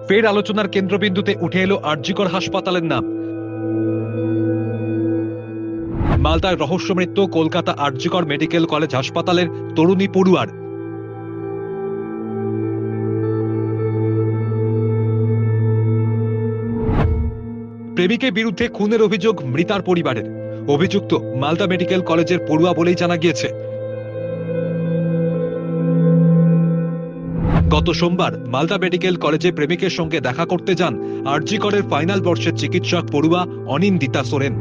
ফের আলোচনার কেন্দ্রবিন্দুতে উঠে এলো আরজিকর হাসপাতালের নাম। মালদায় রহস্য মৃত্যু কলকাতা আরজিকর মেডিকেল কলেজ হাসপাতালের তরুণী পড়ুয়ার। প্রেমিকের বিরুদ্ধে খুনের অভিযোগ মৃতার পরিবারের। অভিযুক্ত মালদা মেডিকেল কলেজের পড়ুয়া বলেই জানা গিয়েছে। গত সোমবার মালদা মেডিকেল কলেজে প্রেমিকের সঙ্গে দেখা করতে যান আরজিকরের ফাইনাল বর্ষের চিকিৎসক পড়ুয়া অনিন্দিতা সোরেন।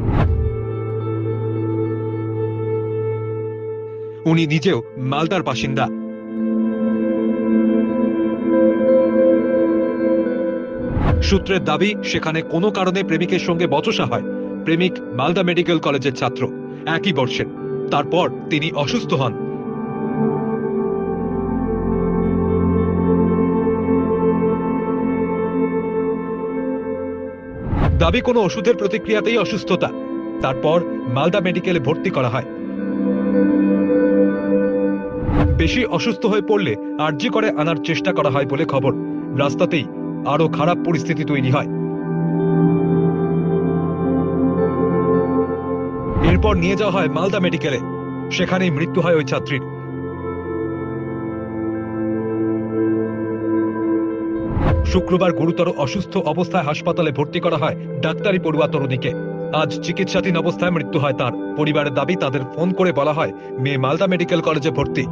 উনি নিজেও মালদার বাসিন্দা। সূত্রের দাবি, সেখানে কোনো কারণে প্রেমিকের সঙ্গে বচসা হয়। প্রেমিক মালদা মেডিকেল কলেজের ছাত্র, একই বর্ষের। তারপর তিনি অসুস্থ হন। দাবি, কোনো ওষুধের প্রতিক্রিয়াতেই অসুস্থতা। তারপর মালদা মেডিকেলে ভর্তি করা হয়। বেশি অসুস্থ হয়ে পড়লে আরজিকরে আনার চেষ্টা করা হয় বলে খবর। রাস্তাতেই আরো খারাপ পরিস্থিতি তৈরি হয়। এরপর নিয়ে যাওয়া হয় মালদা মেডিকেলে। সেখানেই মৃত্যু হয় ওই ছাত্রীর। শুক্রবার গুরুতর অসুস্থ অবস্থায় হাসপাতালে ভর্তি করা হয় ডাক্তারি পড়ুয়া তরুণীকে। আজ চিকিৎসাধীন অবস্থায় মৃত্যু হয় তার। পরিবারের দাবি, তাদের ফোন করে বলা হয় মেয়ে মালদা মেডিকেল কলেজে ভর্তি।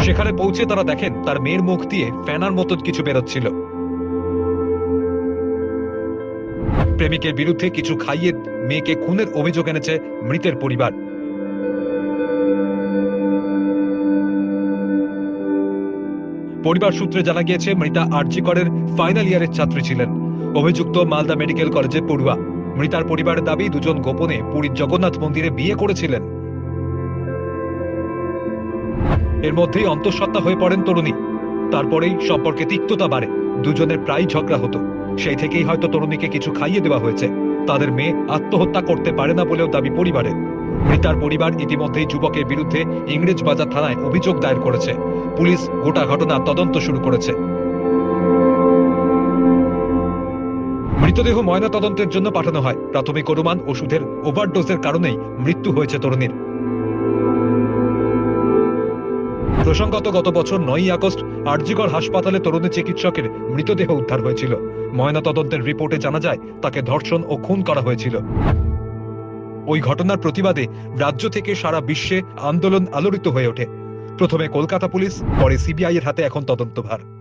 সেখানে পৌঁছে তারা দেখেন তার মেয়ের মুখ দিয়ে ফেনার মতন কিছু বেরোচ্ছিল। প্রেমিকের বিরুদ্ধে কিছু খাইয়ে মেয়েকে খুনের অভিযোগ এনেছে মৃতের পরিবার। পরিবার সূত্রে জানা গিয়েছে, মৃতা আরজিকরের ফাইনাল ইয়ারের ছাত্রী ছিলেন। অভিযুক্ত মালদা মেডিকেল কলেজের পড়ুয়া। মৃতার পরিবারের দাবি, দুজন গোপনে পুরীর জগন্নাথ মন্দিরে বিয়ে করেছিলেন। এর মধ্যেই অন্তঃসত্ত্বা হয়ে পড়েন তরুণী। তারপরেই সম্পর্কে তিক্ততা বাড়ে। দুজনের প্রায় ঝগড়া হতো। সেই থেকেই হয়তো তরুণীকে কিছু খাইয়ে দেওয়া হয়েছে। তাদের মেয়ে আত্মহত্যা করতে পারে না বলেও দাবি পরিবারের। মৃতার পরিবার ইতিমধ্যেই যুবকের বিরুদ্ধে ইংরেজবাজার থানায় অভিযোগ দায়ের করেছে। পুলিশ গোটা ঘটনার তদন্ত শুরু করেছে। মৃতদেহ ময়নাতদন্তের জন্য পাঠানো হয়। প্রাথমিক অনুমান, ওষুধের ওভারডোজের কারণেই মৃত্যু হয়েছে তরুণীর। প্রসঙ্গত, গত বছর 9ই আগস্ট আরজিকর হাসপাতালে তরুণী চিকিৎসকের মৃতদেহ উদ্ধার হয়েছিল। ময়নাতদন্তের রিপোর্টে জানা যায় তাকে ধর্ষণ ও খুন করা হয়েছিল। ওই ঘটনার প্রতিবাদে রাজ্য থেকে সারা বিশ্বে আন্দোলন আলোড়িত হয়ে ওঠে। প্রথমে কলকাতা পুলিশ, পরে সিবিআই এর হাতে এখন তদন্তভার।